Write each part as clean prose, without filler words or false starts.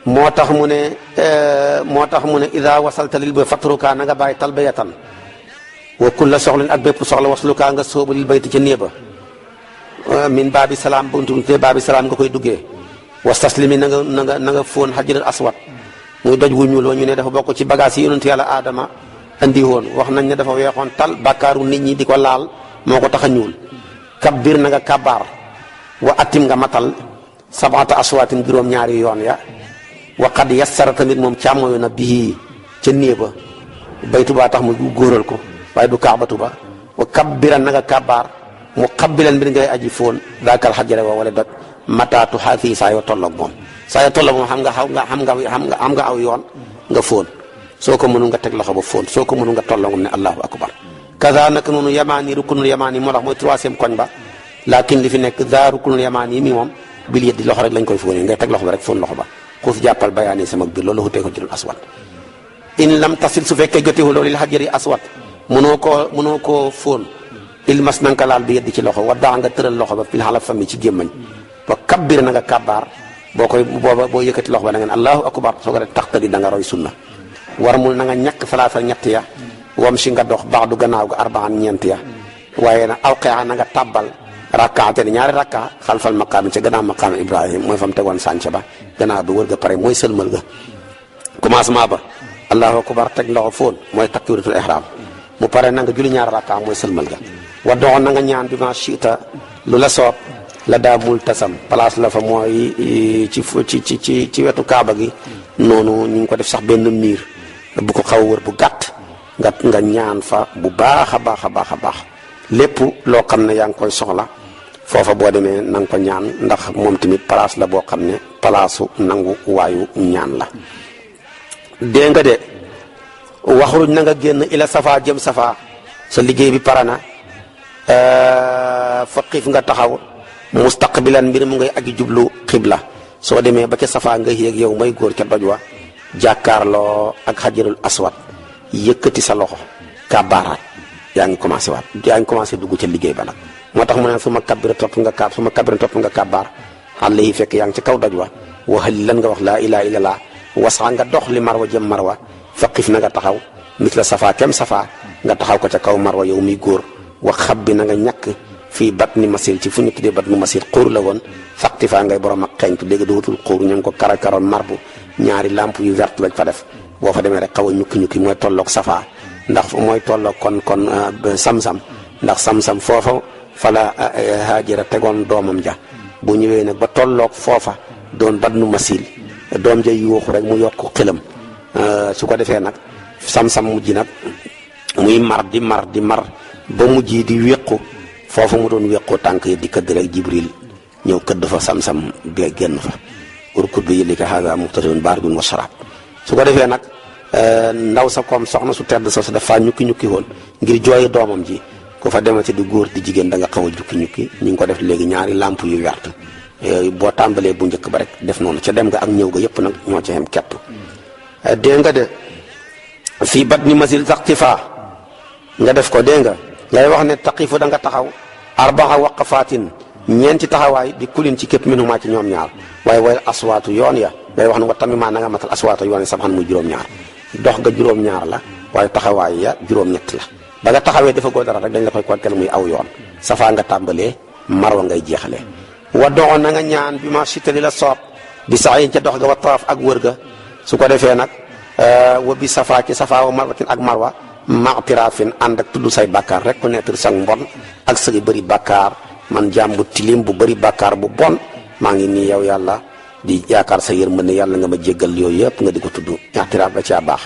moo tax mu ne ida wasalta lil bay fatruka na nga bàyyi talbayatan wa kulla soxlin ak bépp soxla wasluka nga sóobu lil bayti ca néeba min baabi salaam buntu te baabi salaam nga koy duggee wastaslimi na nga fóon xajaral aswad muy doj wu ñuul wa ñu ne dafa bokk ci bagage yi yonent yàlla aadama andi woon wax nañ ne dafa weexoon tal bàkkaaru nit ñi di ko laal moo ko tax a ñuul kabbir na nga kabaar wa atim nga matal sabata aswaatin juróom-ñaari yoon ya wa qad yassara tamit moom càmmoyo na bii ca néeba baytu baa tax mu góoral ko waaye du kaabatu ba wa kabbiran na nga kabaar mu xabbilan mbir ngay aji foon daakal xajare wa wala doj mataatu xaasi saa yoo tolloog moom saa yoo tolloog moom xam nga aw yoon nga foon soo ko mënu nga teg loxo ba foon soo ko mënu nga tolloog moom ne allahu akbar kaza nag noonu yamaani rukunul yamaani moo tax mooy troisième koñ ba laakin li fi nekk za rukunul yamaani mi moom bil yeddi loxo rek lañ koy fóonee ngay teg loxo ba rek fóon loxo ba xuus jàppal bayaani sama biir loolu xutee ko ci dul aswad in lam tasil su fekkee jotewu loolu lil xajari aswad mënoo koo fóon ilmas na nga ko laal bi yeddi ci loxo wa daa nga tëral loxo ba fil xalaf fami ci gémmañ ba kabbir na nga kabbaar boo yëkkati loxo ba da ngeen allahu akbar soo ko def taxtadi da nga roy sunna war mul na nga ñàkk salaasa ñett ya wam si nga dox baax du gannaaw ga arbaan ñeent ya waaye nag awqea na nga tàbbal rakkaate ni ñaari rakka xalfal maqaam ca gannaaw maqaam ibrahim mooy fa mu tegoon sànce ba gannaaw ba wër ga pare mooy sëlmal ga commencement ba allahu akbar teg loxo foon mooy takbiratul ihram mu pare na nga julli ñaari rakka mooy sëlmal ga wa doxoon na nga ñaan bi ma chita lu la soob la daa multasam place la fa mooy ci wetu kaaba gi noonu ñu ngi ko def sax benn miir bu ko xaw a wër bu gàtt nga ñaan fa bu baax a baax a baax a baax lépp loo xam ne yaa ngi koy soxla foofa boo demee na nga ko ñaan ndax moom tamit place la boo xam ne palaasu nangu waayu ñaan la dégg nga de waxruj na nga génn ila safa jëm safa sa liggéey bi pare na faqif nga taxaw mustaqbilan mbir mu ngay aji jublu xibla soo demee ba ca safa nga yéeg yow may góor ca doj wa jàkkaarloo ak xajarul aswad yëkkati sa loxo kabaaraat yaa ngi commencé dugg ca liggéey ba nag moo tax mu ne su ma kabira topp nga kabaar xale yi fekk yaa ngi ci kaw doj wa waxal lan nga wax laa ilaha illallah wasaa nga dox li marwa jëm marwa faqif na nga taxaw mis la safa kem safa nga taxaw ko ca kaw marwa yow miy góor wax xab bi na nga ñàkk fii bat ni masil ci fu ñu tuddee bat nu masil xóor la woon faqti faa ngay borom ak xeeñtu léegi dootul xóor ñu ngi ko karakaroon marbu ñaari lamp yu vert lañ fa def boo fa demee rek xaw a ñukki mooy tolloog safa ndax mooy tolloog kon sam-sam ndax sam-sam foofa fala Haajara tegoon doomam ja bu ñëwee nag ba tolloog foofa doon bat nu masil doom ja yuuxu rek mu yokk xelam su ko defee nag sam-sam mujj nag muy mar di mar ba mujj di wéqu foofu mu doon wéqoo tànk yi di këdd rek Jibril ñëw këdd fa sam-sam bi génn fa urkud bi yëlika haada muxtasilun baaridun wa sharaab su ko defee nag ndaw sa koom soxna su tedd sa dafa ñukki woon ngir jooyi doomam ji ku fa demati di góor di jigéen da nga xaw a ñukki ñu ngi ko def léegi ñaari lamp yu wert boo tàmbalee bu njëkk ba rek def noonu ca dem nga ak ñëw ga yëpp nag ñoo ci xem kepp dégg nga de fii bat ni masil taxtifa nga def ko dégg nga ngay wax ne taqifu da nga taxaw arbaa waqafaatin ñeenti taxawaay di kulin ci képp minhumaa ci ñoom ñaar waaye way aswaatu yoon ya ngay wax ne wa tamit na nga matal aswaatu yoon ya sabaxan muy juróom-ñaar dox nga juróom-ñaar la waaye taxawaay ya juróom-ñett la ba nga taxawee dafa goo dara rek dañ la koy kontel muy aw yoon safaa nga tàmbalee marwa ngay jeexalee wa doxoon na nga ñaan bi ma sitali la soob bi sax ca dox ga wa tawaaf ak wër ga su ko defee nag wa bi safa ci safa wa marwatin ak marwa maxtiraafin ànd ak tudd say bàkkaar rek ku nettir sag mbon ak sa bëri bàkkaar man jaam bu tilim bu bëri bàkkaar bu bon maa ngi nii yow yàlla di yaakaar sa yërmande yàlla nga ma jéggal yooyu yëpp nga di ko tudd maxtiraaf da caa baax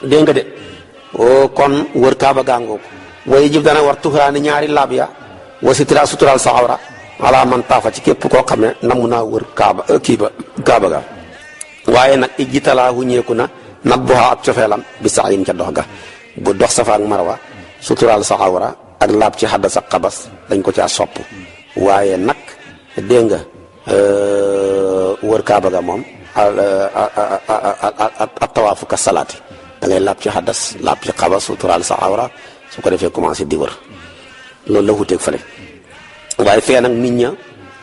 dégg nga de kon wër kaaba gàngoog waaye jib dana war tuxuraani ñaari laab ya wa sitira sutural sa awra ala man taafa ci képp koo xam ne namu naa wër kaaba kaaba ga waaye nag ijjitalaa huñeeku na nat boxa ak cofeelam bi sax yin ca dox ga bu dox safa ak marwa suturaal sa awra ak laab ci xadda sa xabas dañ ko caa sopp waaye nag dégg nga wër kaaba ga moom a tawaafu ka salaati da ngay laab ci xaddas laab ci xabas suturaal sa awra su ko defee commencé di wër loolu la wuteeg fële waaye fee nag nit ña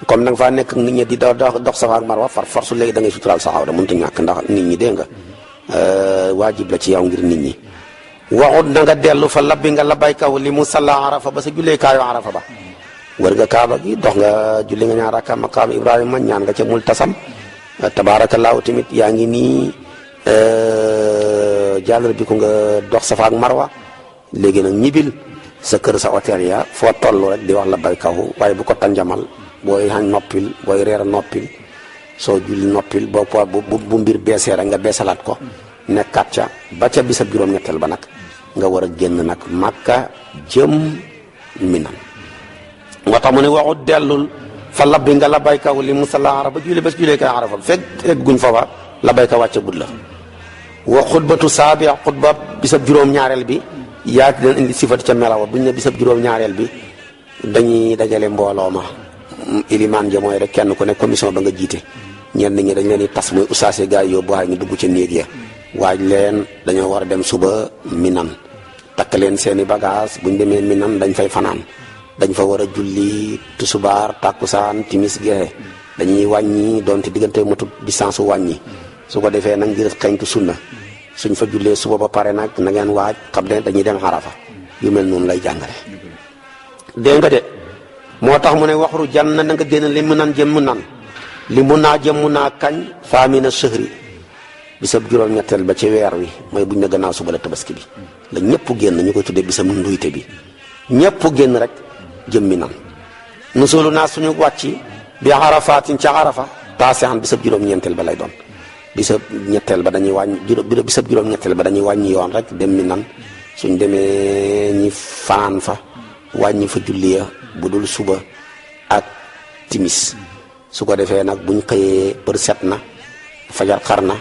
comme nag faa nekk nit ñi di dox Safa ak Marwa far force léegi da ngay suturaal sa awra mënut a ñàkk ndax nit ñi dégg nga waajib la ci yow ngir nit ñi. waxut na nga dellu fa labbi nga labaykaw li mu salla arafa ba sa julleekaayu arafa ba wër nga kaaba gi dox nga julli nga ñaar rakka maqaam Ibrahima ñaan nga ca multasam tabaarakallaahu tamit yaa ngi nii jàllal bi ko nga dox Safa ak Marwa léegi nag ñibil sa kër sa hôtel ya foo toll rek di wax labaykaw waaye bu ko tanjamal booy xañ noppil booy reer noppil soo julli noppil bu mbir beesee rek nga beesalaat ko nekkaat ca ba ca bisab juróom-ñetteel ba nag nga war a génn nag Makka jëm Minan moo tax mu ne waxut dellul fa labbi nga labaykaw li musalla arafa ba julli bés jullee kay arafa fekk guñ foofa labayka wàcce gud la wa xutbatu saabi xutba bisab juróom-ñaareel bi yaa leen indi sifat ca melawa buñ ne bisab juróom-ñaareel bi dañuy dajale mbooloo ma ilimaan ja mooy rek kenn ku ne commission ba nga jiite ñenn ñi dañ leen di tas muy usaase gaa yi yóbbu waaye ñu dugg ca néeg ya waaj leen dañoo war a dem suba Minan takk leen seeni bagage buñ demee Minan dañ fay fanaan dañ fa war a julli tusubaar tàkkusaan timis gexe dañuy wàññi doonte diggante matut distance su wàññi su ko defee nag ngir xeñtu sunna suñ fa jullee suba ba pare nag na ngeen waaj xam ne dañuy dem Arafa yu mel noonu lay jàngale dégg nga de moo tax mu ne waxru jan na nga génn li mu nan jëm mu nan li mu naa jëm mu naa kañ faamina sëhri bisab juróom-ñetteel ba ci weer wi mooy buñ ne gannaaw suba la tabaski bi la ñëpp génn ñu koy tuddee bisam nduyte bi ñëpp génn rek jëm mi nan nusulu naa suñu wàcc bi arafaatin ca arafa taasixan bisab juróom-ñeenteel ba lay doon bisab ñetteel ba dañuy wàññi bisab juróom-ñetteel ba dañuy wàññi yoon rek dem mi nan suñ demee ñi fanaan fa wàññi fa julli ya bu dul suba ak timis su ko defee nag buñ xëyee për set na fajar xar na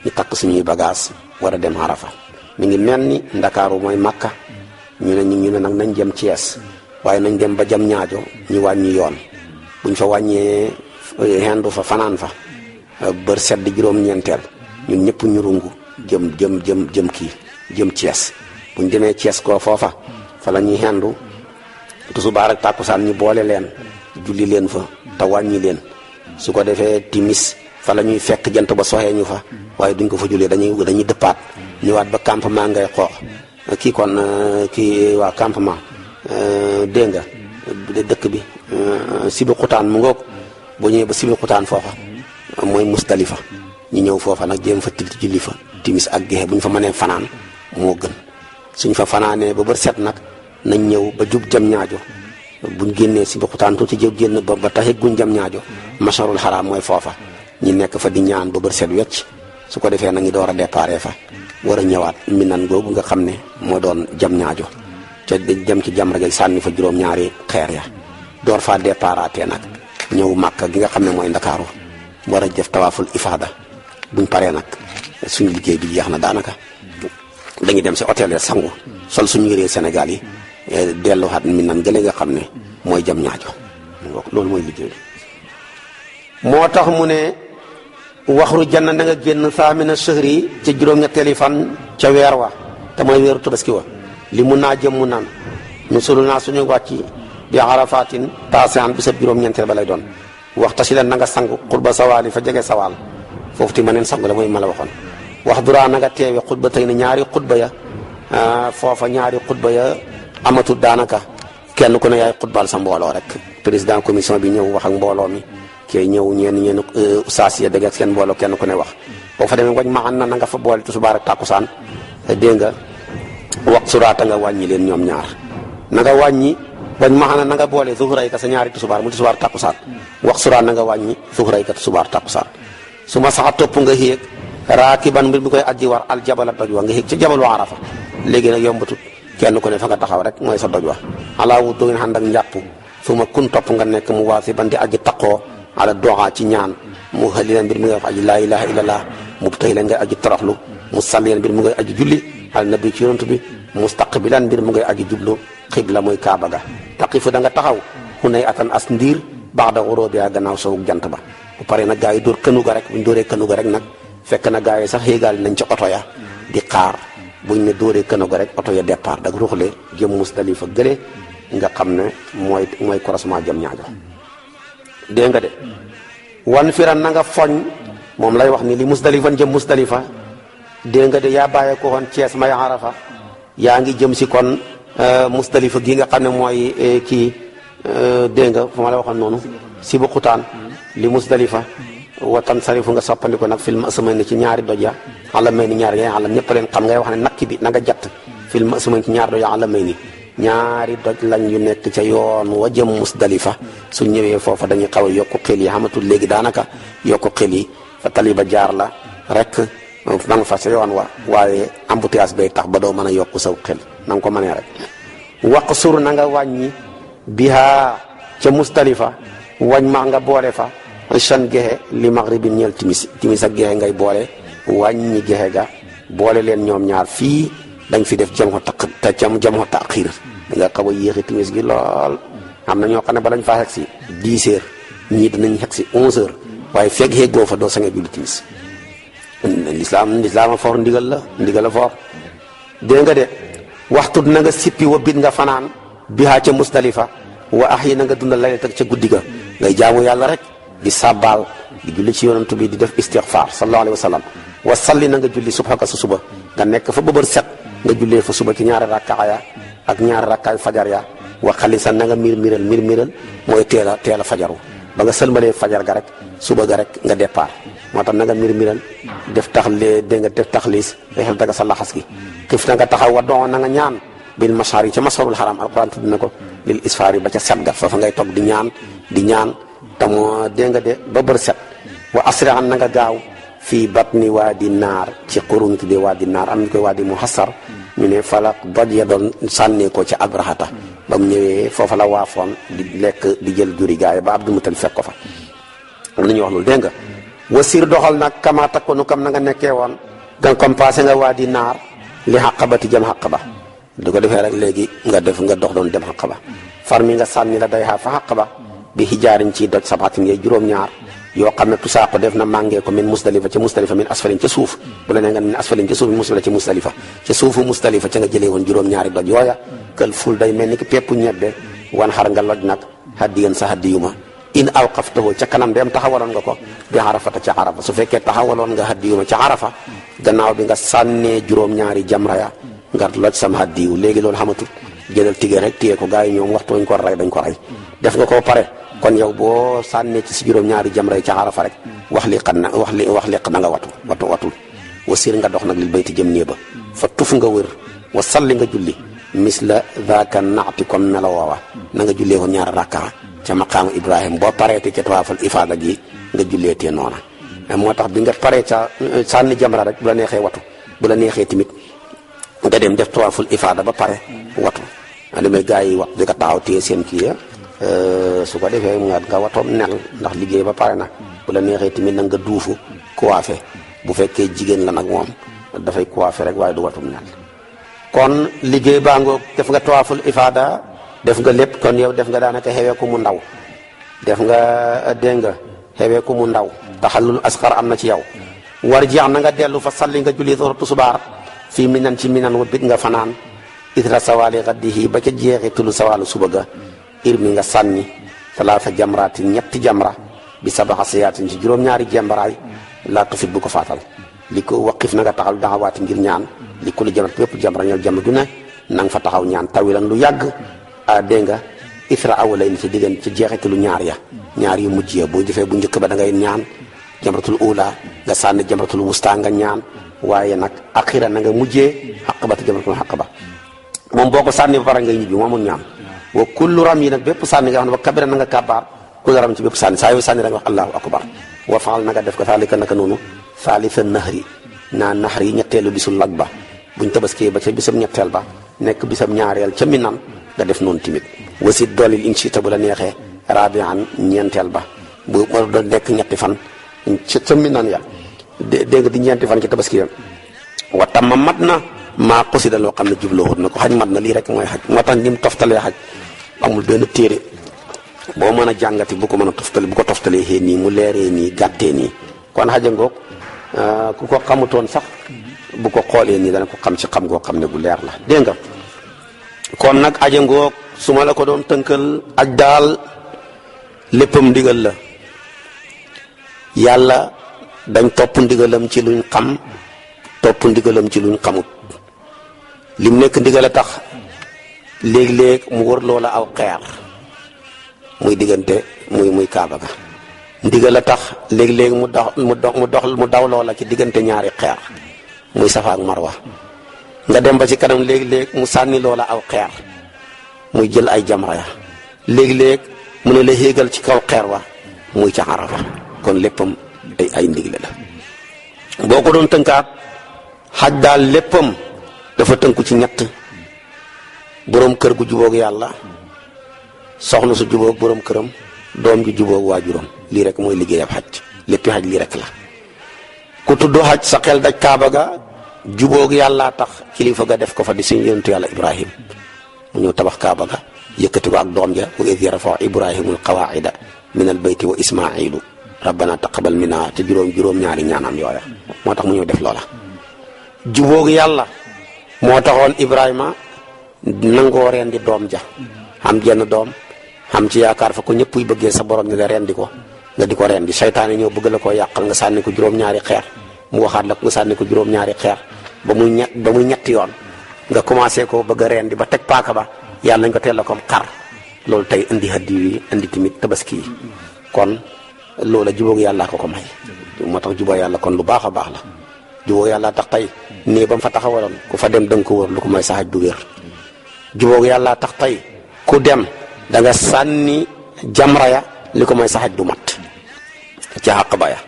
ñu takk suñuy bagage war a dem arafa mi ngi mel ni ndakaaru mooy makka ñu ne nag nañ jëm Thiès waaye nañ dem ba jam ñaajo ñu wàññi yoon buñ fa wàññee hendu fa fanaan fa bër set di juróom-ñeenteel ñun ñëpp ñu rungu jëm Thiès buñ demee Thiès koo foofa fa la ñuy hendu tusubaar ak tàkkusaan ñu boole leen julli leen fa te wàññi leen su ko defee timis fa la ñuy fekk jant ba soxee ñu fa waaye duñ ko fa jullee dañuy dëppaat ñëwaat ba campement ngay xoox kii kon kii waa campement dégg nga dëkk bi sibi xutaan mu ngoog boo ñëwee ba sibi xutaan foofa mooy Musdalifa ñu ñëw foofa nag jéem fa tilti julli fa timis ak gexe bu ñu fa mënee fanaan moo gën suñ fa fanaanee ba bër set nag nañ ñëw ba jub jam ñaajo buñ génnee sibi xutaan tuuti jëw génn ba taxit guñ jam ñaajo masharul xaraam mooy foofa ñi nekk fa di ñaan ba bër set wecc su ko defee nag ñu door a déparé fa war a ñëwaat Minan googu nga xam ne moo doon jam ñaajo te dem ci jam rek sànni fa juróom-ñaari xeer ya door faa déparaatee nag ñëw Màkka gi nga xam ne mooy Ndakaaru war a def tawaaful ifaada buñ paree nag suñu liggéey bi jeex na daanaka dañuy dem si hôtel ya sangu sol suñu yëree Sénégal yi delluwaat Minan gële nga xam ne mooy jam ñaajo loolu mooy liggéey bi moo tax mu ne waxru janna na nga génn saamina sëhri ca juróom-ñetteeli fan ca weer wa te mooy weeru tabaski wa li mun naa jëm mu naan ñu sulu naa suñu wàcc bi arafatin taasian bisab juróom-ñeenteel ba lay doon waxta si leen na nga sangu xutba sawaali fa jege sawaal foofu ti ma neen sangu la mooy ma la waxoon wax duraa na nga teewe xutba tey ne ñaari xutba ya foofa ñaari xutba ya amatul daanaka kenn ku ne yaay xutbal sa mbooloo rek président commission bi ñëw wax ak mbooloo mi kee ñëw ñeen usaas ya dégg ak seen mbooloo kenn ku ne wax boo fa demee wañ maxan na nga fa boole tusubaar ak tàkkusaan dégg nga wax suraata nga wàññi leen ñoom ñaar na nga wàññi wañ maxana na nga boole zuhray ka sa ñaari tusubaar mu tusubaar tàkkusaan wax suraat na nga wàññi zuhray ka tusubaar tàkkusaan su ma saxa topp nga xéeg raakiban mbir mi koy aji war aljabala doj wa nga xéeg ca jabalu arafa léegi nag yombatut kenn ku ne fa nga taxaw rek mooy sa doj wa alaa wu dogin xànd ak njàpp su ma kun topp nga nekk mu waasi ban di aji taqoo ala doxa ci ñaan mu xali leen mbir mi ngay wax aji laa ilaha illallah mu tey leen ngay aji toroxlu mu sal leen mbir mu ngay aji julli al nabi ci yonent bi mustaqbilan mbir mu ngay aji jublu xibla mooy kaaba ga taqifu da nga taxaw xu nay atan as ndiir baax da waroo bi gannaaw sowug jant ba bu pare nag gaa yi dóor kënu ga rek buñ dóoree kënu ga rek nag fekk na gaa yi sax xéegaal nañ ca oto ya di xaar buñ ne dóoree kënu ga rek oto ya départ dag ruuxle jëm Musdalifa gële nga xam ne mooy croisement jëm ñaajo dégg nga de wan firan na nga foñ moom lay wax ni li musdalifan jëm musdalifa dégg nga de yaa bàyyee ko woon Cees may Arafa yaa ngi jëm si kon musdalifa gi nga xam ne mooy kii dégg nga fu ma la waxoon noonu si bu xutaan li musdalifa watan sarifu nga soppandiko nag film asamañ ne ci ñaari doj ya xala may ni ñaari ya xalam ñëpp leen xam ngay wax ne nakki bi na nga jatt film asamañ ci ñaari doj ya xala may ni ñaari doj lañ yu nekk ca yoon wa jëm musdalifa su ñëwee foofa dañuy xaw a yokku xel yi xamatul léegi daanaka yokku xel yi fa taliba jaar la rek ma nga fa sa yoon wa waaye embouteillage bay tax ba doo mën a yokku saw xel na nga ko mënee rek waqsur na nga wàññi biha ca musdalifa wañ ma nga boole fa chan gexe li maghribin ñeel timis ak gexe ngay boole wàññi gexe ga boole leen ñoom ñaar fii dañ fi def jam xo taxir da nga xaw a yéexi timis gi lool am na ñoo xam ne ba lañ faa xeg si 10 heures ñii dinañ xeg si 11 heures waaye fekk xeggoo fa doo sange julli timis lislaam a foor ndigal a foor dégg nga de waxtu na nga sippi wa bit nga fanaan bihaa ca musdalifa wa ax yi na nga dundal layla teg ca guddi ga ngay jaamu yàlla rek di sàbbaal di julli ci yonantu bi di def istixfaar sallallahu alayhi wa sallam wa salli na nga julli subhaka sa suba nga nekk fa bëbër set nga jullee fa suba ci ñaari rakkaa ya ak ñaari rakkaay fajar ya wa xalisan na nga miral mooy teel a fajaru ba nga sëlmalee fajar ga rek suba ga rek nga départ moo tax na nga miral def taxliis xel daga sa laxas gi xif na nga taxaw wa doon na nga ñaan bil mashar yi ca masharul haram alquran tudd na ko lil isfaar yi ba ca set ga foofa ngay toog di ñaan te moo dégg nga de ba bër set wa asri'an na nga gaaw fii batni waadi naar ci xurum tuddee waadi naar am ñu koy waadi mu xasar ñu ne fala doj ya doon sànnee ko ci abrahata ba mu ñëwee foofa la waafoon di lekk di jël juri gaay ba Abdul Mutalib fekk ko fa am na ñuy wax loolu dégg nga wasir doxal nag kama takkonu kam na nga nekkee woon gan compassé nga waadi naar li xaqabati jëm xaqaba du ko defee rek léegi nga dox doon dem xaqaba far mi nga sànni la day xaa fa xaqaba bi xijaariñ ci doj sabatin yee juróom-ñaar yoo xam ne tusaako def na màngee ko min musdalifa ca musdalifa min asfalin ca suuf bu la nee nga min asfalin ca suuf min musdalifa ca musdalifa ca suufu musdalifa ca nga jëlee woon juróom-ñaari doj yooya kël ful day mel ni ki peppu ñebbe wan xar nga loj nag hadiyan sa hadiyuma in awqaftahu ca kanam dem taxawaloon nga ko bi arafata ca arafa su fekkee taxawaloon nga hadiyuma ca arafa gannaaw bi nga sànnee juróom-ñaari jamra ya nga loj sam hadiyu léegi loolu xamatut jëlal tige rek téye ko gars yi ñoom waxtu wañ ko rey dañ ko rey def nga ko pare kon yow boo sànnee ci si juróom-ñaari jamra yi ca arafa rek wax li na nga watul wasir nga dox nag lil bayti jëm nee ba fa tuf nga wër wa salli nga julli misla daaka naati comme melo woowa na nga jullee woon ñaari rakkaa ca maqaamu Ibrahim boo pareete ca tawaafal ifaada gi nga julleetee noona moo tax bi nga paree ca sànni jamra rek bu la neexee watu bu la neexee tamit nga dem def tawaaful ifaada ba pare watu damay gars yi wax di ko taxaw téye seen kii ya su ko defee nga watoom nel ndax liggéey ba pare na bu la neexee tamit nag nga duufu coiffé bu fekkee jigéen la nag moom dafay coiffé rek waaye du watum nel kon liggéey baa ngoo def nga tawaaful ifaada def nga lépp kon yow def nga daanaka xewee ku mu ndaw def nga dégg nga xewee ku mu ndaw taxallul asxar am na ci yow war jeex na nga dellu fa salli nga julli tusubaar fii minan ci minan wa bit nga fanaan itra sawaali gaddihi ba ca jeexi tulu sawaalu suba ga irmi nga sànni talaata jamraatin ñetti jamra bi sabaxa sayaatin ci juróom-ñaari jembaraay laa tufit bu ko faatal li ko waqif na nga taxaw daxawaati ngir ñaan li ko li jamrat bépp jamra ñal jamra du ne na nga fa taxaw ñaan tawilan lu yàgg dégg nga itra awalay ni ci diggan ci jeexitalu ñaar yu mujj ya boo jëfee bu njëkk ba da ngay ñaan jamratul ula nga sànni jamratul wusta nga ñaan waaye nag axira na nga mujjee xaqabati jamratul xaqaba moom boo ko sànni ba pare ngay ñibbi moo amul ñaan wa kullu ram yi nag bépp sànni nga xam ne ba kabira na nga kàbbaar kullu ram ci bépp sànni saa yoo sànni da nga wax allahu akbar wa faal na nga def ko saalika naka noonu saalifa nahri naxar yi ñetteelu bisul lag ba buñ tabaskee ba ca bisam ñetteel ba nekk bisam ñaareel ca minan nga def noonu timit wasit doolil inchita bu la neexee rabian ñeenteel ba bu ma doon nekk ñetti fan ca minan ya dégg nga di ñeenti fan ci tabaski ya wa tamma mat na maa xosida loo xam ne jubloo na ko xaj mat na lii rek mooy xaj moo tax ni mu toftalee xaj amul benn téere boo mën a jàngati bu ko mën a toftale bu ko toftalee xee nii mu leeree nii gàttee nii kon xaja ngoog ku ko xamutoon sax bu ko xoolee nii dana ko xam ci xam goo xam ne bu leer la dégg nga kon nag aja ngoog su ma la ko doon tënkal aj daal léppam ndigal la yàlla dañ topp ndigalam ci luñ xam topp ndigalam ci luñ xamut lim nekk ndigal a tax léeg-léeg mu wër loola aw xeer muy diggante muy kaaba ga ndigal a tax léeg-léeg mu daw loola ci diggante ñaari xeer muy safa ak marwa nga dem ba ci kanam léeg-léeg mu sànni loola aw xeer muy jël ay jamra ya léeg-léeg mu ne la xéegal ci kaw xeer wa muy ca Arafa kon léppam ay ndigle la boo ko doon tënkaat xaj daal léppam dafa tënku ci ñett boroom kër gu jubóog yàlla soxna su jubóog boroom këram doom ju jubóog waajuram lii rek mooy liggéey ab xaj léppi xaj lii rek la ku tudd xaj sa xel daj kaaba ga jubóog yàllaa tax kilifa ga def ko fa di suñu yonentu yàlla Ibrahim mu ñëw tabax kaaba ga yëkkati ko ak doom ja wa id yarfau ibrahimul qawaida min al bayti wa ismailu rabbana taqabal minna te juróom ñaari ñaanam yooya moo tax mu ñëw def loola jubóog yàlla moo taxoon Ibrahima nangoo rendi doom ja am jenn doom am ci yaakaar fa ko ñëpp yu bëggee sa borom ni la rendi ko nga di ko rendi seytaane ñëw bëgg la koo yàqal nga sànni ko juróom-ñaari xeer mu waxaat la ko nga sànni ko juróom-ñaari xeer ba muy ñetti yoon nga commencé ko bëgg a rendi ba teg paaka ba yàlla nañ ko teel la comme xar loolu tey indi haddi yi indi tamit tabaski yi kon loola jubóog yàlla ko may moo tax jubóog yàlla kon lu baax a baax la jubóog yàlla tax tey nii ba mu fa taxawaloon ku fa dem danga ko wër lu ko may saxaj du wér jubóog yàlla tax tey ku dem da nga sànni jamra ya li ko may saxaj du mat ca xàq ba ya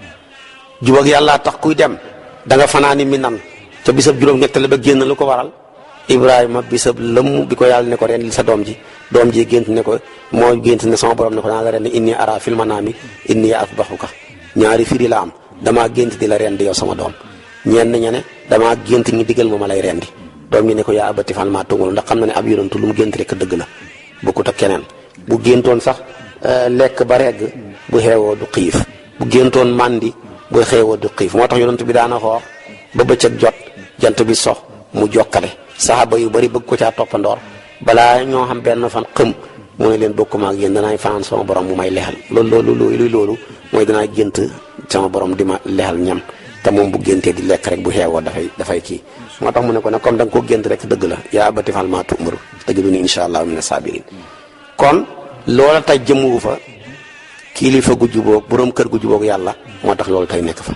jubóog yàlla tax kuy dem da nga fanaani mi nan ca bisab juróom-ñetteel ba génn lu ko waral Ibrahima bisab lëmm bi ko yàlla ne ko ren li sa doom ji gént ne ko moo gént ne sama borom ne ko naa la ren inni ara fil manami inni asbahuka ñaari firi la am damaa gént di la rendi yow sama doom ñenn ña ne damaa gént ñi digal ma lay rendi doom ñi ne ko yaa abati fal maa tungul ndax xam na ne ab yonantu lu mu gént rek dëgg la bokkut ak keneen bu géntoon sax lekk ba regg bu xeewoo du xiif bu géntoon màndi bu xeewoo du xiif moo tax yonantu bi daana xoor ba bëccëg jot jant bi sox mu jokkale saxaaba yu bari bëgg ko caa toppandoor balaa ñoo xam benn fan xëm mu ne leen bokkuma ak yéen danaay fanaan sama borom mu may lexal loolu mooy danaa gént sama borom di ma lexal ñam te moom bu géntee di lekk rek bu xeewoo dafay kii moo tax mu ne ko ne comme da nga ko gént rek dëgg la yaa abati fal maa tu'maru tajiduni insha allahu mina sabirin kon loola tey jëmmuwu fa kilifa gu jubóog borom kër gu jubóog yàlla moo tax loolu tey nekk fa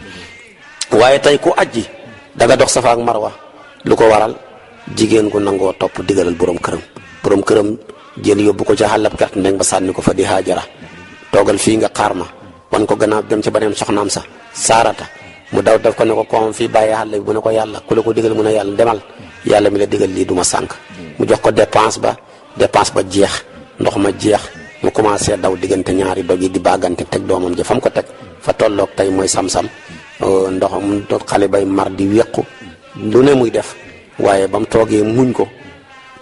waaye tey ku ajji da nga dox safa ak marwa lu ko waral jigéen gu nangoo topp digalal borom këram jël yóbbu ko ca xàllab gerte ndeng ba sànni ko fa di Haajara toogal fii nga xaar ma wan ko gannaaw dem ca beneen soxnaam sa Saarata mu daw def ko ne ko koom fii bàyyi xàll bi mu ne ko yàlla ku la ko digal mu ne yàlla demal yàlla mi la digal lii du ma sànk mu jox ko dépense ba jeex ndox ma jeex mu commencé daw diggante ñaari doj yi di baagante teg doomam ja fa mu ko teg fa tolloog tey mooy sam-sam ndoxam xale bay mar di wéqu lu ne muy def waaye ba mu toogee muñ ko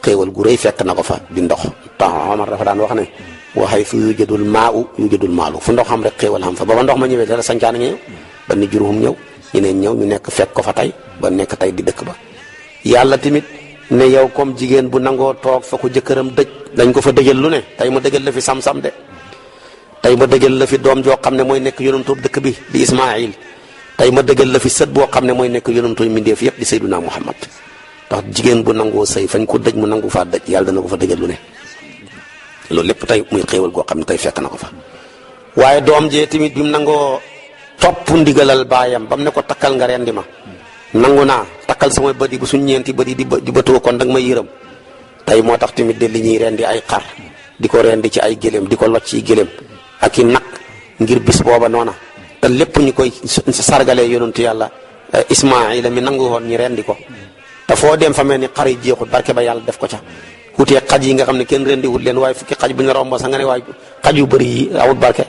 xéewal gu rëy fekk na ko fa di ndox tax Omar dafa daan wax ne waxay fu yujadul maalu fu ndox xam rek xéewal xam fa ba ndox ma ñëwee dara sancaane ñëw ba ni juróom ñëw ñeneen ñëw ñu nekk fekk ko fa tey ba nekk tey di dëkk ba yàlla tamit ne yow comme jigéen bu nangoo toog fa ko jëkkëram dëj dañ ko fa dëjal lu ne tey ma dëjal la fi sam-sam de tey ma dëjal la fi doom joo xam ne mooy nekk yonantu dëkk bi di Ismaayil tey ma dëjal la fi sët boo xam ne mooy nekk yonantu mindeef yëpp di Seydunaa Muhammad ndax jigéen bu nangoo sëy fañ ko dëj mu nangu faa dëj yàlla dana ko fa dëjal lu ne loolu lépp tey muy xéewal goo xam ne tey fekk na ko fa waaye doom jee tamit bi mu nangoo topp ndigalal baayam ba mu ne ko takkal nga rendi ma nangu naa takkal sama bët yi bu suñ ñeenti bët yi di bëtoo kon danga may yërëm tey moo tax tamit de li ñuy rendi ay xar di ko rendi ci ay gëléem di ko locc ci gëléem ak i nag ngir bis booba noona te lépp ñu koy sargalee yonentu yàlla Ismaayila mi nangu woon ñi rendi ko te foo dem fa mel ni xar yi jeexut barke ba yàlla def ko ca wutee xaj yi nga xam ne kenn rendi wut leen waaye fukki xaj bu ñu romb sax nga ne waaye xaj yu bëri yi awut barke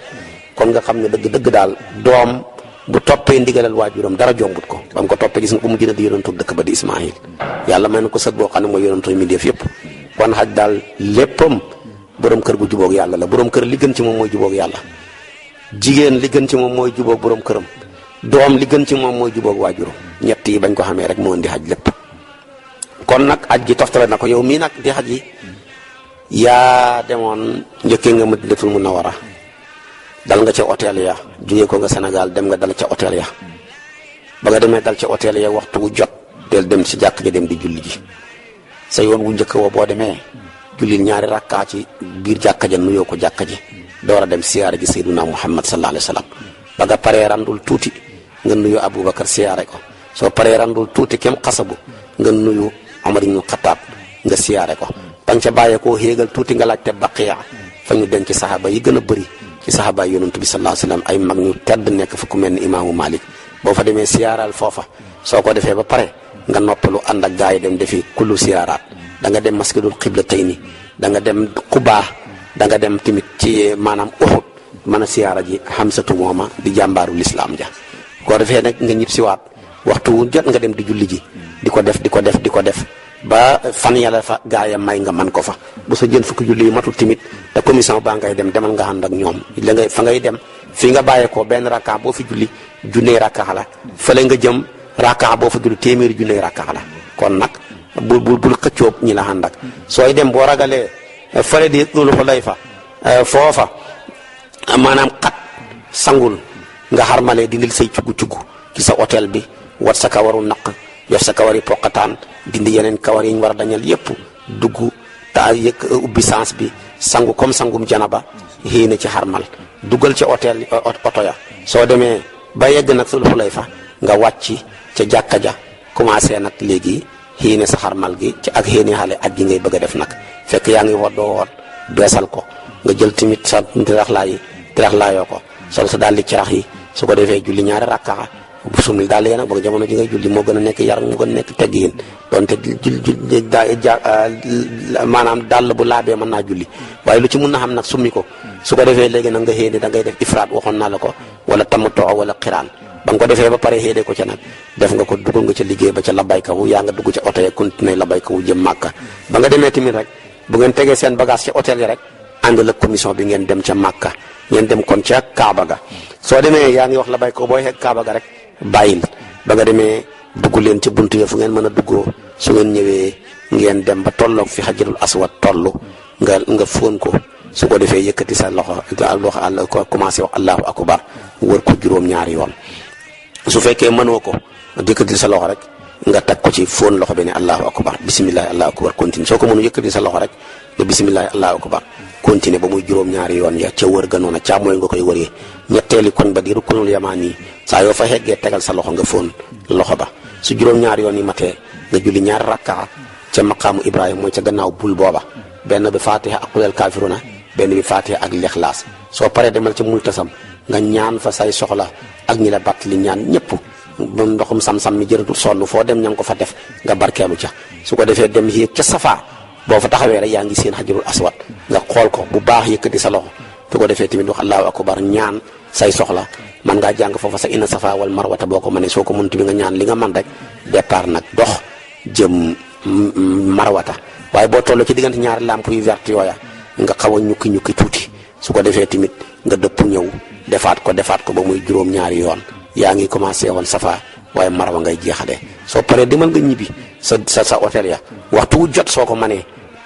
kon nga xam ne dëgg daal doom bu toppee ndigalal waajuram dara jombut ko ba mu ko toppee gis nga ko mu gën a di yonantu dëkk ba di Ismaayil yàlla may na ko sët boo xam ne mooy yonantu mi def yëpp kon xaj daal léppam borom kër gu jubóog yàlla la borom kër li gën ci moom mooy jubóog yàlla jigéen li gën ci moom mooy jubóog borom këram doom li gën ci moom mooy jubóog waajuram ñett yi bañ ko xamee rek moo indi xaj lépp kon nag aj gi toftale na ko yow mii nag di xaj yi yaa demoon njëkkee nga Madinatul Munawwara dal nga ca hôtel ya jógee ko nga Sénégal dem nga dal ca hôtel ya ba nga demee dal ca hôtel ya waxtu wu jot del dem ci jàkk ja dem di julli ji sa yoon wu njëkk woo boo demee jullil ñaari rakkaa ci biir jàkka ja nuyoo ko jàkka ji door a dem siyaare ji Seydina Muhammad sallallahu alayhi wa sallam ba nga paree randul tuuti nga nuyu Aboubacar siyaare ko soo paree randul tuuti kem xasabu nga nuyu Omar ibn Khattab nga siyaare ko ba nga ca bàyyeekoo xéegal tuuti nga laajte Baqiya fa ñu denc saxaaba yi gën a bëri ci saxaaba yi yonent bi sallallahu alayhi wa sallam ay mag ñu tedd nekk fa ku mel ni imaamu Malik boo fa demee siyaaral foofa soo ko defee ba pare nga noppalu ànd ak gaa yi dem defi kullu siyaaraat da nga dem masjidul qiblatayni da nga dem Quba da nga dem tamit ci maanaam Uhud mën a siyaara ji Hamsatu mooma di jàmbaaru lislaam ja koo defee nag nga ñib siwaat waxtu wu jot nga dem di julli ji di ko def ba fan yàlla fa gaa ya may nga man ko fa bu sa jën fukki julli yi matul tamit te commission baa ngay dem demal nga ànd ak ñoom la ngay fa ngay dem fii nga bàyyeekoo benn rakka boo fi julli junney rakka la fële nga jëm rakka boo fa julli téeméeri junney rakka la kon nag bul xëccoob ñi la ànd ak sooy dem boo ragalee fële di Dul Xulayfa foofa maanaam xat sangul nga xarmalee dindil say cuggu ci sa hôtel bi wat sa kawaru naq yor sa kawar yi poqataan dindi yeneen kawar yi ñu war a dañal yépp dugg ta yëkk ubbi sens bi sangu comme sangum janaba xëy na ci xarmal duggal ca hôtel oto ya soo demee ba yegg nag Dul Xulayfa nga wàcc ca jàkka ja commencé nag léegi xëy na sa xarmal gi ci ak xëy na xale aj gi ngay bëgg a def nag fekk yaa ngi woddoo woon beesal ko nga jël tamit sa tiraxlaayoo ko sol sa daal di cirax yi su ko defee julli ñaari rakkaa bu sumil daal yéen nag boog jamono ji ngay julli moo gën a nekk yar moo gën a nekk teggiin donte maanaam dàll bu laabee mën naa julli waaye lu ci mun na xam nag summi ko su ko defee léegi nag nga xéene da ngay def ifraat waxoon naa la ko wala tamattu wala xiraan ba nga ko defee ba pare xéene ko ca nag def nga ko dugal nga ca liggéey ba ca labayka wu yaa nga dugg ca oto ya continuer labayka wu jëm Màkka ba nga demee tamit rek bu ngeen tegee seen bagage ci hôtel yi rek ànd la commission bi ngeen dem ca Màkka ngeen dem kon ca Kaaba ga soo demee yaa ngi wax labayka booy xeeg Kaaba ga rek bàyyil ba nga demee dugg leen ci buntu ya fu ngeen mën a duggoo su ngeen ñëwee ngeen dem ba tolloog fi Hajarul Aswad toll nga fóon ko su ko defee yëkkati sa loxo ko commencé wax allahu akbar wër ko juróom-ñaari yoon su fekkee mënoo ko yëkkati sa loxo rek nga tag ko ci fóon loxo bi ne allahu akbar bisimillahi allahu akbar continue soo ko mënu yëkkati sa loxo rek nga bisimillahi allahu akbar continue ba muy juróom-ñaari yoon ya ca wër ga noona caa mooy nga koy wëree ñetteeli koñ ba di rukkunul yamaani saa yoo fa xeggee tegal sa loxo nga fóon loxo ba su juróom-ñaari yoon yi matee nga julli ñaari rakkaa ca maqaamu Ibrahima mooy ca gannaaw bul booba benn bi fatiha ak qulil kafiruna benn bi fatiha ak lixlaas soo paree demal ca multasam nga ñaan fa say soxla ak ñi la batt li ñaan ñëpp ba ndoxum sam-sam mi jërëtul sonn foo dem ña ngi ko fa def nga barkeelu ca su ko defee dem yéeg ca Safa boo fa taxawee rek yaa ngi seen Hajarul Aswad nga xool ko bu baax yëkkati sa loxo su ko defee tamit wax allahu akbar ñaan say soxla man ngaa jàng foofa sa inna safa wal marwata boo ko mënee soo ko mënut bi nga ñaan li nga man rek départ nag dox jëm marwata waaye boo toll ci diggante ñaari lamp yu vert yooya nga xaw a ñukki tuuti su ko defee tamit nga dëpp ñëw defaat ko ba muy juróom-ñaari yoon yaa ngi commencé woon safa waaye marwa ngay jeexalee soo paree demal nga ñibbi sa hôtel ya waxtu wu jot soo ko mënee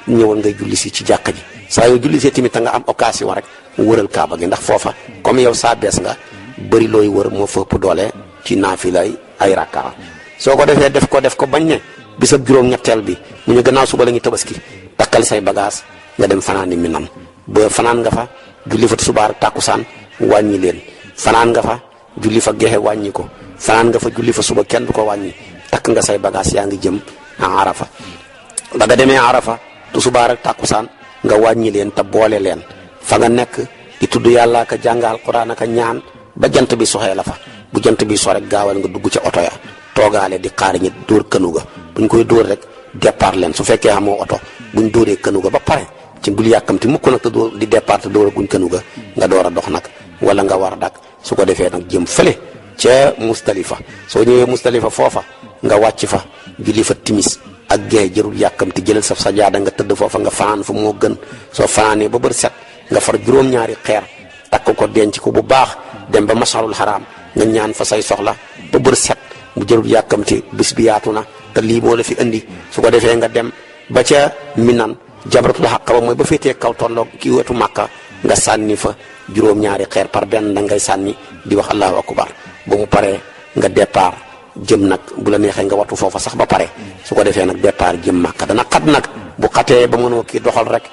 ñëwal ngay julli si ci jàkka ji saa yoo julli see tamit nga am occasion rek wëral kaaba gi ndax foofa comme yow saa bees nga bëri looy wër moo fa ëpp doole ci naafilay ay rakka soo ko defee def ko bañ ne bisab juróom-ñetteel bi mu ñu gannaaw suba la ñu tabaski takkal say bagage nga dem fanaani Minan ba fanaan nga fa julli fa subaar tàkkusaan wàññi leen fanaan nga fa julli fa gexe wàññi ko fanaan nga fa julli fa suba kenn du ko wàññi takk nga say bagage yaa ngi jëm Arafa ba nga demee Arafa tu subaar ak tàkkusaan nga wàññi leen te boole leen fa nga nekk di tudd yàlla ka jàngal Alxuraan ka ñaan ba jant bi soxee la fa bu jant bi so rek gaawal nga dugg ca oto ya toogaale di xaar ñi dóor kënu ga buñ koy dóor rek départ leen su fekkee xamoo oto buñ dóoree kënu ga ba pare ci bul yàkkamti mukk nag te dóor di départ te dóor guñ kënu ga nga door a dox nag wala nga war dak su ko defee nag jëm fële ca Mustalifa soo ñëwee Mustalifa foofa nga wàcc fa julli fa timis ak gee jërul yàkkamti jëlal sa sajaada nga tëdd foofa nga fanaan fa moo gën soo fanaanee ba bër set nga far juróom-ñaari xeer takk ko denc ko bu baax dem ba masharul haram nga ñaan fa say soxla ba bër set mu jërul yàkkamti bis bi yaatu na te lii moo la fi indi su ko defee nga dem ba ca Minan jabratul Aqaba mooy ba féetee kaw tolloog kii wetu Makka nga sànni fa juróom-ñaari xeer par benn da ngay sànni di wax allahu akbar ba mu paree nga départ jëm nag bu la neexee nga wattu foofa sax ba pare su ko defee nag départ jëm Màkka dana xat nag bu xatee ba mënoo kii doxal rek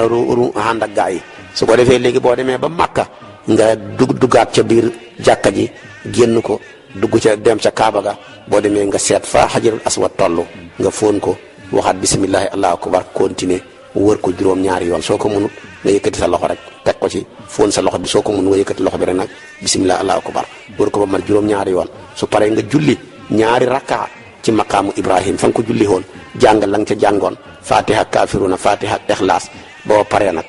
ru ànd ak gaa yi su ko defee léegi boo demee ba Màkka nga duggaat ca biir jàkka ji génn ko dugg ca dem ca Kaaba ga boo demee nga seet fa xajarul aswad toll nga fóon ko waxaat bisimillahi allahu akbar continuer wër ko juróom-ñaari yoon soo ko mënut nga yëkkati sa loxo rek teg ko ci fóon sa loxo bi soo ko mënut nga yëkkati loxo bi rek nag bisimillahi allahu akbar wër ko ba mat juróom-ñaari yoon su paree nga julli ñaari rakka ci maqaamu Ibrahim fa nga ko julli woon jàngal la nga ca jàngoon fatiha ak kafiruna fatiha ak ixlaas boo paree nag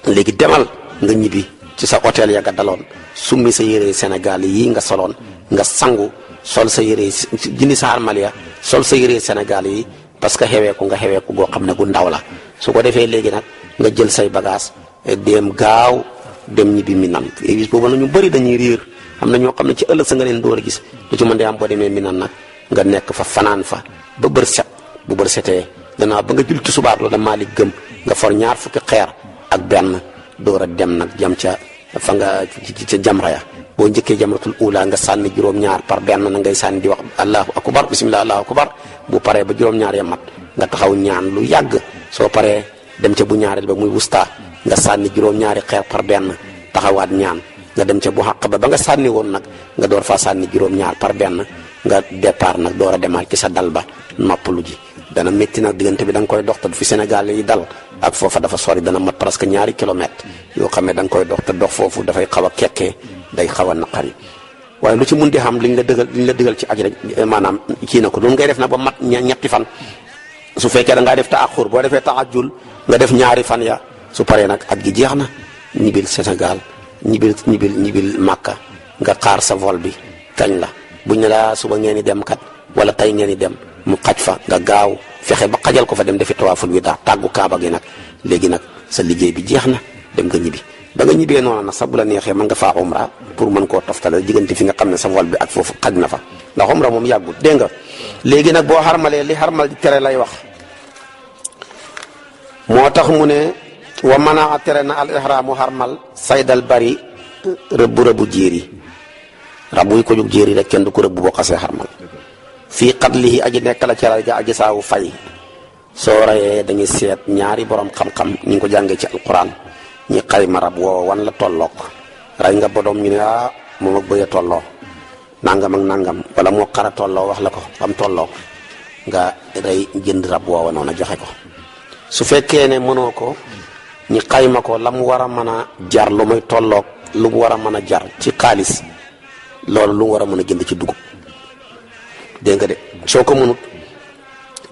léegi demal nga ñibbi ci sa hôtel ya nga daloon summi sa yére Sénégal yi nga soloon nga sangu sol sa yére jindi sa armal ya sol sa yére Sénégal yi parce que xeweeku nga xeweeku goo xam ne gu ndaw la su ko defee léegi nag nga jël say bagage dem gaaw dem ñibbi Minan gis boobu nag ñu bëri dañuy riir am na ñoo xam ne ci ëllëg sa nga leen door a gis lu ci mën de am boo demee Minan nag nga nekk fa fanaan fa ba bër set bu bër setee gannaaw ba nga jul ci subaat loolu da Maalik gëm nga for ñaar fukki xeer ak benn door a dem nag jam ca fa nga ca jamra ya boo njëkkee jamratul ula nga sànni juróom-ñaar par benn na ngay sànni di wax allahu akbar bismillah allahu akbar bu paree ba juróom-ñaar ya mat nga taxaw ñaan lu yàgg soo paree dem ca bu ñaareel ba muy wusta nga sànni juróom-ñaari xeer par benn taxawaat ñaan nga dem ca bu xàq ba nga sànni woon nag nga door faa sànni juróom-ñaar par benn nga départ nag door a demaat ci sa dal ba noppalu ji dana métti nag diggante bi da nga koy dox te fi Sénégal yi dal ak foofa dafa sori dana mat presque ñaari kilomètre yoo xam ne da nga koy dox te dox foofu dafay xaw a kekkee day xaw a naqari waaye lu ci mun di xam liñ la dëgal ci aj rek maanaam kii na ko loolu ngay def na ba mat ñetti fan su fekkee da ngaa def taaxur boo defee taajul nga def ñaari fan ya su paree nag aj gi jeex na ñibil Sénégal ñibil Màkka nga xaar sa vol bi kañ la buñ ne laa suba ngeen di dem kat wala tey ngeen di dem mu xaj fa nga gaaw fexe ba xajal ko fa dem defi tawaaful wida tàggu kaaba gi nag léegi nag sa liggéey bi jeex na dem nga ñibbi ba nga ñibbee noonu nag sax bu la neexee mën nga faa umra pour mën koo toftale diggante fi nga xam ne sa vol bi ak foofu xaj na fa ndax umra moom yàggul dégg nga léegi nag boo xarmalee li xarmal di tere lay wax moo tax mu ne wa manaa tere na al ihraamu xarmal saydal bari rëbbu jéer yi rab wuy ko jóg jéer yi rek kenn du ko rëbb boo xasee xarmal fii qatlihi aji nekk la ca ray ga aji saawu fay soo rayee dañuy seet ñaari borom xam-xam ñu ngi ko jàngee ci alquran ñi xayma rab woo wan la tolloog ray nga bodoom ñu ne moom ak bëy a tolloo nangam ak nangam wala moo xara tolloo wax la ko xam tolloog nga rey jënd rab woowa noonu joxe ko su fekkee ne mënoo ko ñi xayma ko la mu war a mën a jar lu muy tolloog lu mu war a mën a jar ci xaalis loolu lu mu war a mën a jënd ci dugub dégg nga de soo ko mënut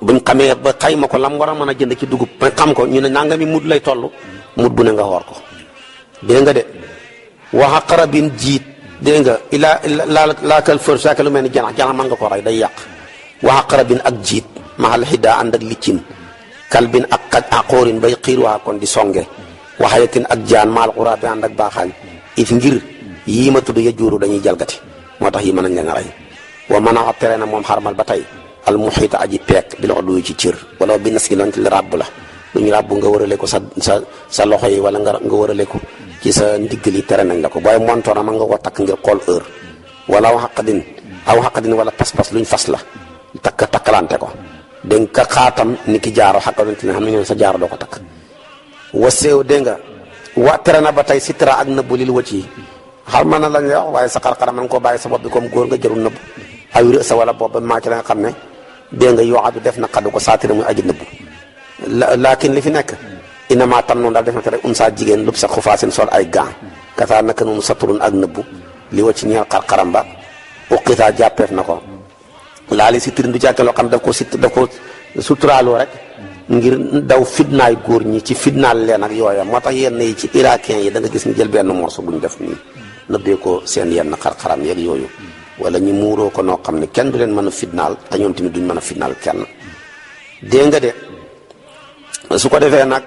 buñ xamee ba xayma ko la mu war a mën a jënd ci dugub ba xam ko ñu ne nangami mud lay toll mud bu ne nga xoor ko dégg nga de waxa xarabin jiit dégg nga ilaa laakal fër saaka lu mel ni janax janax mën nga ko rey day yàq waxa xarabin ak jiit maxal xidaa ànd ak liccin kalbin ak xaj aqoorin bay xiir waa kon di songe waxayatin ak jaan maal xuraa bi ànd ak baaxaañ if ngir yii ma tudd ya juuru dañuy jalgati moo tax yi mën nañ leen a rey wa mën a tere na moom xarmal ba tey al muxiita aji peek bi la duyu ci cër wala bi nas gi loon ci ràbb la lu ñu ràbb nga wërale ko sa loxo yi wala nga wërale ko ci sa ndigg li tere nañ la ko booy montoona mën nga ko takk ngir xool heure wala aw xaqadin wala pas-pas luñ fas la takkalante ko dégg nga xaatam ni ki jaaro xaqadante ne xam ne ñoom sa jaaro doo ko takk waseew dégg nga wa tere na ba tey sitra ak nëbbu lil wëcc yi xarmal na lañ wax waaye sa xar-xara man koo bàyyi sa bopp bi comme góor nga jërul nëbbu aw rë sa wala bopp ba maa ci la nga xam ne dégg nga yoo adu def na xaddu ko saatira muy aji nëbbu laakin li fi nekk inama tam noonu daal def na te rek saa jigéen lub sa xufaasin sol ay gants kasaa naka noonu saturun ak nëbbu li wa ci ñeel xar-xaram ba uqitaa jàppeef na ko laali si tirin du jàkke loo xam daf ko suturaaloo rek ngir daw fitnaay góor ñi ci fitnaal leen ak yooya moo tax yenn yi ci irakien yi da nga gis ñu jël benn morceau bu ñu def nii nëbbee ko seen yenn xar-xaram yeeg yooyu wala ñu muuroo ko noo xam ne kenn du leen mën a fitnaal te ñoom tamit duñ mën a fitnaal kenn dégg nga de su ko defee nag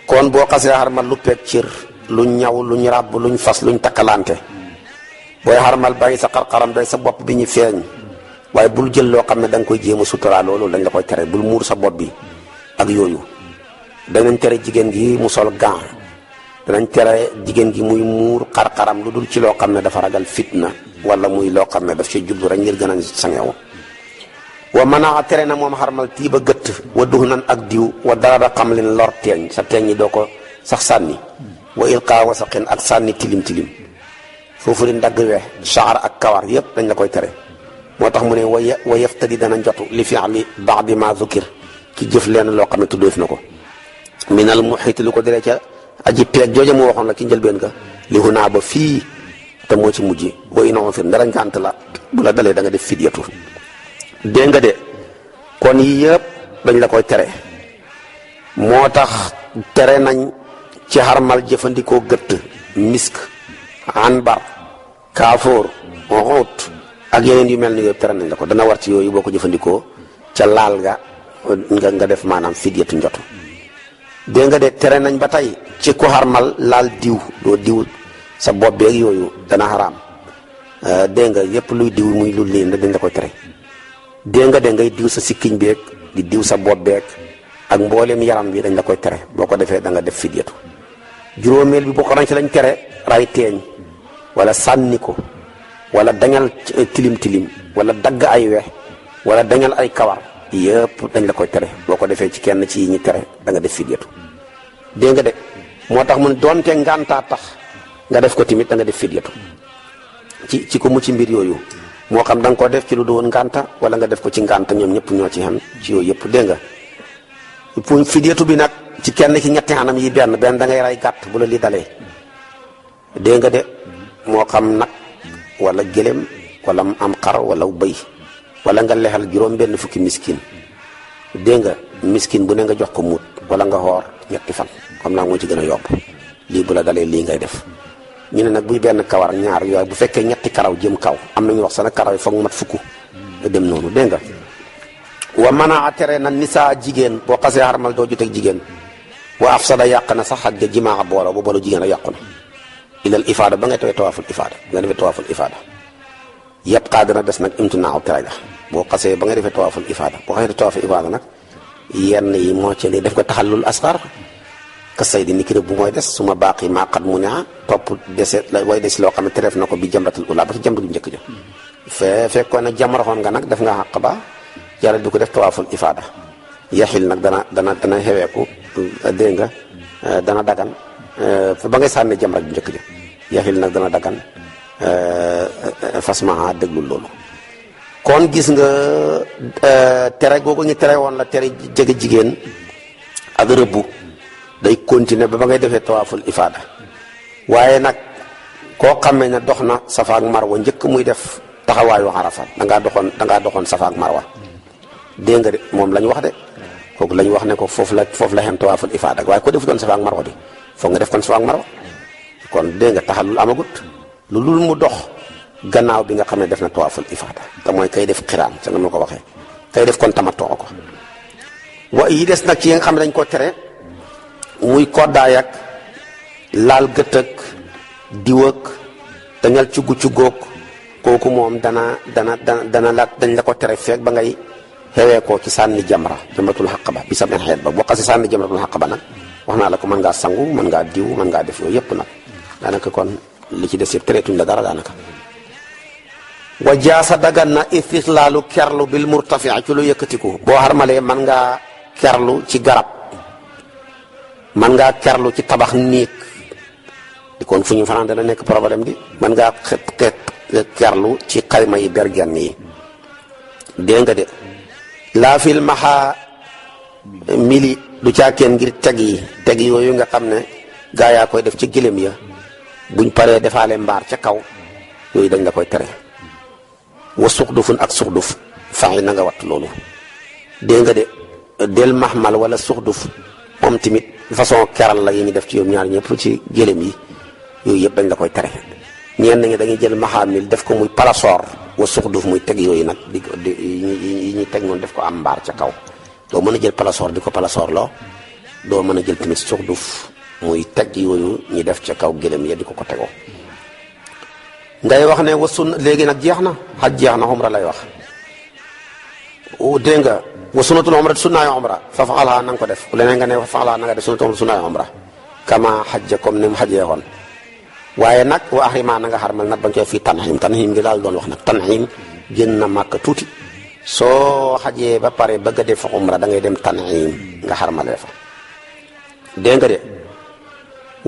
kon boo xasee xarmal lu peeg cër luñ ñaw luñ ràbb luñ fas luñ takkalante booy xarmal bàyyi sa xar-xaram day sa bopp bi ñu feeñ waaye bul jël loo xam ne da nga koy jéem a suturaa loolu dañ la koy tere bul muur sa bopp bi ak yooyu danañ tere jigéen gi mu sol gant danañ tere jigéen gi muy muur xar-xaram lu dul ci loo xam ne dafa ragal fitna wala muy loo xam ne daf ci jublu rek ngir gën a sangewu wa manaa tere na moom xarmal tiiba gëtt wa dux nan ak diw wa dara xam leen lor teeñ sa teeñ yi doo ko sax sànni wa ilqaa wasaqin ak sànni tilim tilim foofu di ndagg weex shaar ak kawar yépp dañ la koy tere moo tax mu ne wa yaftadi dana njotu li fi'li ba'di ma zukir ki jëf leen loo xam ne tuddoof na ko minal muhiti lu ko diree ca aji peeg jooja mu waxoon la ci njëlbeen ga li hunaa ba fii te moo ci mujj wa inoo fir ndara ngànt la bu la dalee da nga def fidyatu dégg nga de kon yi yëpp dañ la koy tere moo tax tere nañ ci xarmal jëfandikoo gëtt misk anbar kaafoor xuut ak yeneen yu mel ni yooyu tere nañ la ko dana war ci yooyu boo ko jëfandikoo ca laal nga def maanaam fidyatu njotu dégg nga de tere nañ ba tey ci ku xarmal laal diw doo diw sa bopp beeg yooyu dana xaraam dégg nga yëpp luy diw muy lu liin dañ la koy tere dégg nga de ngay diw sa sikkiñ beeg di diw sa bopp beeg ak mbooleem yaram bi dañ la koy tere boo ko defee da nga def fidyatu juróomeel bi bokk nañ ci lañ tere ray teeñ wala sànni ko wala dañal tilim tilim wala dagg ay wex wala dañal ay kawar yëpp dañ la koy tere boo ko defee ci kenn ci ñi tere da nga def fidyatu dégg nga de moo tax mun doonte ngantaa tax nga def ko tamit da nga def fidyatu ci ko mu ci mbir yooyu moo xam da nga ko def ci lu doon nganta wala nga def ko ci nganta ñoom ñëpp ñoo ci xam ci yooyu yëpp dégg nga pour fidyatu bi nag ci kenn ci ñetti anam yi benn da ngay rey gàtt bu la li dalee dégg nga de moo xam nag wala gëlem wala am xar wala bëy wala nga lexal juróom benn fukki miskin dégg nga miskin bu ne nga jox ko muut wala nga xoor ñetti fan xam naa moo ci gën a yomb lii bu la dalee lii ngay def ñu ne nag buy benn kawar ñaar yooyu bu fekkee ñetti karaw jëm kaw am na ñu wax sana karaw yi foog mat fukk nga dem noonu dégg nga wa manaa tere na nisaa jigéen boo xasee xarmal doo joteeg jigéen wa afsada yàq na sax ak ga jimaa booloo bu boolu jigéen a yàqu na ilal ifaada ba ngay tawee tawaaful ifaada nga defee tawaaful ifaada yëpp xaa dana des nag imtinaaw tere la boo xasee ba nga defee tawaaful ifaada boo xasee tawaaful ifaada nag yenn yi moo ci def ko taxallul asxar ka say di ni ki bu mooy des su ma baaqi maqat mu ne topp dese way des loo xam ne tereef na ko bi jamratul ula ba ci jamra bu njëkk ja fekkoon nag jamraxoon nga nag def nga xàq ba yàlla du ko def tawaaful ifaada yaxil nag dana xeweeku dégg nga dana dagan ba ngay sànni jamra bu njëkk ja yaxil nag dana dagan fasmaa déglul loolu kon gis nga tere googu ñu tere woon la tere jege jigéen ak rëbbu day continuer ba ngay defee tawaaful ifaada waaye nag koo xamee ne dox na safa ak marwa njëkk muy def taxawaayu arafa dangaa doxoon safa ak marwa dégg nga de moom lañ wax de kooku lañ wax ne ko foofu la xem tawaaful ifaada waaye ko defu doon safa ak marwa di foog nga def kon safa ak marwa kon dégg nga taxalul amagut lu lul mu dox gannaaw bi nga xam ne def na tawaaful ifaada te mooy kay def xiraan sa nga ma ko waxee kay def kon tamatoo ko wa yi des nag ci yi nga xam ne dañ ko tere muy koddaay ak laal gët ak diw ak dañal cuggoog kooku moom dana la dañ la ko tere feek ba ngay xewee ko ci sànni jamratul xaqaba bi sa benn xeet ba boo xasee sànni jamratul xaqaba nag wax naa la ko mën ngaa sangu mën ngaa diw mën ngaa def yooyu yëpp nag daanaka kon li ci des yëpp tereetuñ la dara daanaka wa jaasa dagan na istislaalu kerlu bil murtafi ci lu yëkkatiku boo xarmalee mën ngaa kerlu ci garab mën ngaa kerlu ci tabax néeg di kon fu ñu fanaan dana nekk problème di mën ngaa kerlu ci xayma yi bergen yi dégg nga de laa fil maxa mili du caakeen ngir teg yooyu nga xam ne gaa yaa koy def ci gëlëm ya buñ paree defaale mbaar ca kaw yooyu dañ la koy tere wa suxdufun ak suxduf faxi na nga watt loolu dégg nga de del maxmal wala suxduf moom tamit façon keral la yi ñu def ci yoom ñaar ñëpp ci gëlëm yi yooyu yëpp dañ la koy tere ñenn ñi dañuy jël maxaamil def ko muy palasoor wa suxduf muy teg yooyu nag yi ñuy teg noonu def ko am mbaar ca kaw doo mën a jël palasoor di ko palasoor loo doo mën a jël tamit suxduf muy teg yooyu ñi def ca kaw gëlëm ya di ko tegoo ngay wax ne wasun léegi nag jeex na xaj jeex na umra lay wax dégg nga wa sunnatul umra sunnaayu umra fa faxalaa na nga ko def bu leneen nga ne fa faxalaa na nga def sunnatul umra sunnaayu umra kama xajja comme ni mu xajee woon waaye nag wa ahrima na nga xarmal nag bañ koy fii tanxim gi daal doon wax nag tanxim génn na màkk tuuti soo xajee ba pare bëgg a def umra da ngay dem tanxim nga xarmalee fa dégg nga de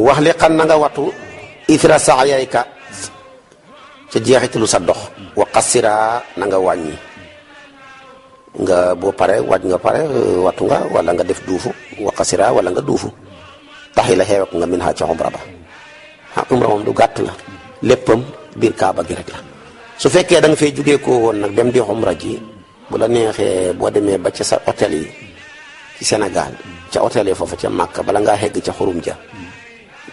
wax li xan na nga watu ithra saayayka ca jeexitalu sa dox wa qasira na nga wàññi nga boo pare wàññi nga pare watu nga wala nga def duufu wa qasira wala nga duufu taxi la xeewak nga min ha ca umra ba umra moom du gàtt la léppam biir kaaba gi rek la su fekkee da nga fay jugee koo woon nag dem di umra ji bu la neexee boo demee ba ca sa hôtel yi ci Sénégal ca hôtel yi foofa ca Màkka bala ngaa xegg ca xurum ja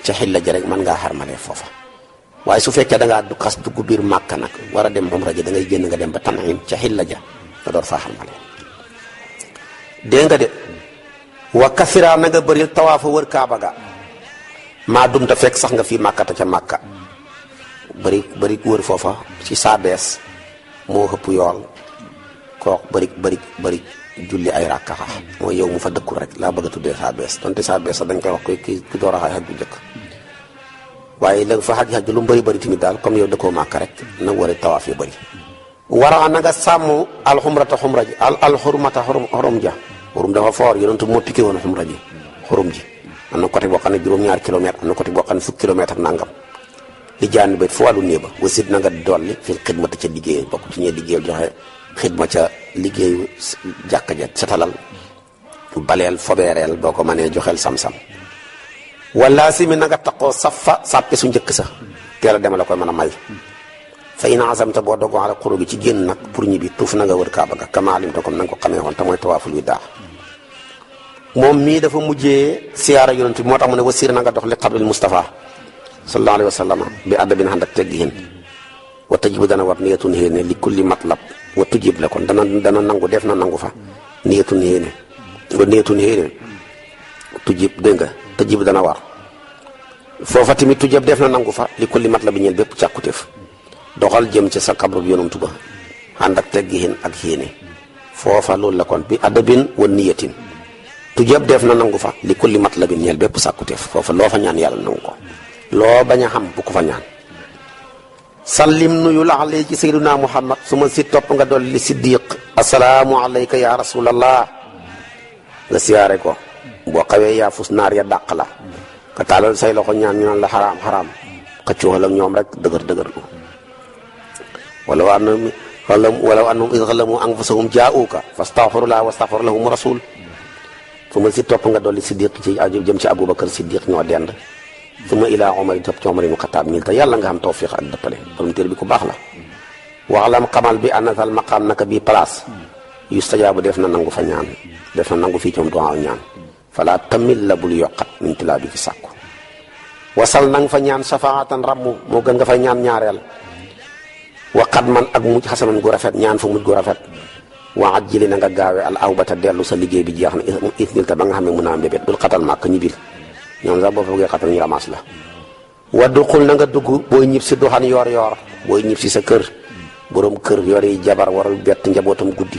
ca xilla ja rek mën ngaa xarmalee foofa waaye su fekkee da ngaa du xas dugg biir Màkka nag war a dem umra ji da ngay génn nga dem ba Tan'im ca xilla ja nga door faa xarmalee dégg nga de wa kasira na nga bëril tawaafa wër kaaba ga maa dumta fekk sax nga fii màkkata ca màkka bëri wër foofa ci saa bees moo xëpp yool kook bëri julli ay rakkaxa mooy yow mu fa dëkkul rek laa bëgg a tuddee saa bees donte saa bees sax dañ koy wax koy ki door a xaj bu njëkk waaye léegi fa xaj lu mu bëri tamit daal comme yow dëkkoo màkka rek na wari tawaaf yu bëri wara na nga sàmm alxumrata xumra ji alxurmata xorom ja xurum dafa foor yonentu moo piqué woon xumra ji xurum ji am na côté boo xam ne juróom-ñaari kilomètre am na côté boo xam ne fukki kilomètre ak nangam li jaani ba fu wàllu néeba wasit na nga dolli fil xidmata ca liggéey bokk ci ñee liggéeyal joxe xidma ca liggéeyu jàkka ja setalal baleel fobeereel boo ko mënee joxeel sam-sam wala si mi na nga taqoo safa sàppe su njëkk sa teel a dema la koy mën a may fa in azamta boo dogoo ala xurubi ci génn nag pour ñibbi tuuf na nga wër kaaba ga kama alimta comme na nga ko xamee woon te mooy tawaaful wi daa moom mii dafa mujjee siyaara yonent bi moo tax mu ne wasir na nga dox li qabril Mustafa sallallahu alayhi wa sallam bi adabin ànd ak teggiin wa tajibu dana war niyatun héene li kulli matlab wa tujib la kon dana nangu def na nangu fa niyatun héene wa niyatun héene tujib dégg nga tajib dana war foofa tamit tujib def na nangu fa li kulli matlab bi ñeel bépp càkkutéef doxal jëm ci sa kabru bi yonantu ba ànd ak teggiin ak héene foofa loolu la kon bi adabin wa niyatin tujab def na nangu fa li kulli matlabin ñeel bépp sàkkuteef foofa loo fa ñaan yàlla nangu ko loo bañ a xam bu ko fa ñaan sallim nuyu la alayhi ci sayyiduna muhammad su ma si topp nga dolli li siddiq asalaamu alayka ya rasulallah nga siyaare ko boo xawee yaa fus naar ya dàq la ka taalal say loxo ñaan ñu naan la xaraam xëccoo ak ñoom rek dëgër lu walaw annahum iz zalamu anfusahum jaa'uuka fastaghfirullaha wastaghfara lahum rasul fu ma si topp nga dolli siddiq ci aju jëm ci aboubacar siddiq ñoo dend fu ma ilaa omar yi topp ci omar yi mu xataab mil te yàlla nga xam tawfiq ak dëppale borom téere bi ku baax la waxlam xamal bi anasal maqaam naka bii place yustajaabu def na nangu fa ñaan def na nangu fii ci moom duwaaw ñaan fala tamil la bul yokkat min tilaa bi ci sàkku wasal nang fa ñaan safaatan rammu moo gën nga fay ñaan ñaareel waqat man ak mujj xasanan gu rafet ñaan fa mujj gu rafet waa ajjili na nga gaawee al awbata dellu sa liggéey bi jeex na isnil ta ba nga xam ne mun naa mbébét bul xatal màkk ñibbil ñoom sax boo fa bëggee xatal ñu ramas la waddu xul na nga dugg booy ñib si duxan yoor booy ñib si sa kër borom kër yor yi jabar waral bett njabootam guddi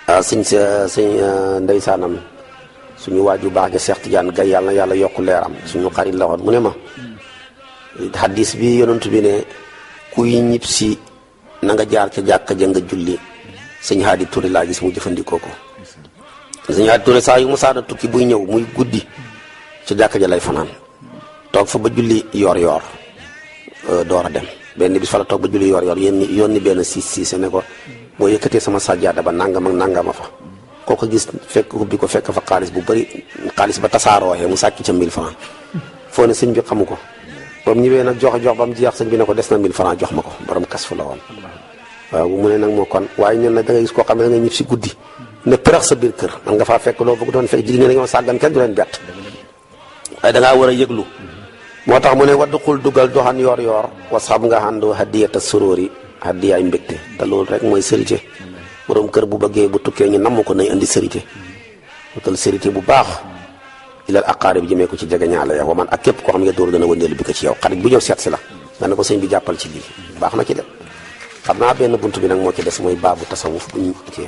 sëñ ndeysaanam suñu waaju baax ja Seex Tijaan Gay yàlla na yàlla yokku leeram suñu xarit la woon mu ne ma hadis bi yonent bi ne kuy ñib si na nga jaar ca jàkka ja nga julli sëñ Haadi Touré laa gis mu jëfandikoo ko sëñ Haadi Touré saa yu mu saana tukki buy ñëw muy guddi ca jàkka ja lay fanaan toog fa ba julli yoor door a dem benn bis fa la toog ba julli yoor yónni benn siis ne ko boo yëkkatee sama sajjaada ba nangam ak nangama fa kooku gis fekk ubbi ko fekk fa xaalis bu bëri xaalis ba tasaarooxee mu sàcc ca 1000 francs foo ne sëñ bi xamu ko ba mu ñëwee nag jox ba mu jeex sëñ bi ne ko des na 1000 francs jox ma ko borom kas fu la woon waaw mu ne nag moo kon waaye ñun nag da nga gis koo xam ne da nga ñib si guddi ne përax sa biir kër man nga faa fekk loo bëgg doon fekk jigéen ñi dañoo sàggan kenn du leen bett waaye da ngaa war a yëglu moo tax mu ne waddu xul dugal doxan yoor wasab nga xàndoo hadiyata suróori hadiyaay mbégte te loolu rek mooy sërité borom kër bu bëggee bu tukkee ñu namm ko nay indi sërité wutal sërité bu baax ilal aqaarib bi jëmee ko ci jege ñaale ya wa man ak képp koo xam ne dóoru dana wëndeelu bi ko ci yow xarit bu ñëw seet si la nga ne ko sëñ bi jàppal ci lii baax na ci de xam naa benn bunt bi nag moo ci des mooy baabu tasawuf bu ñu ci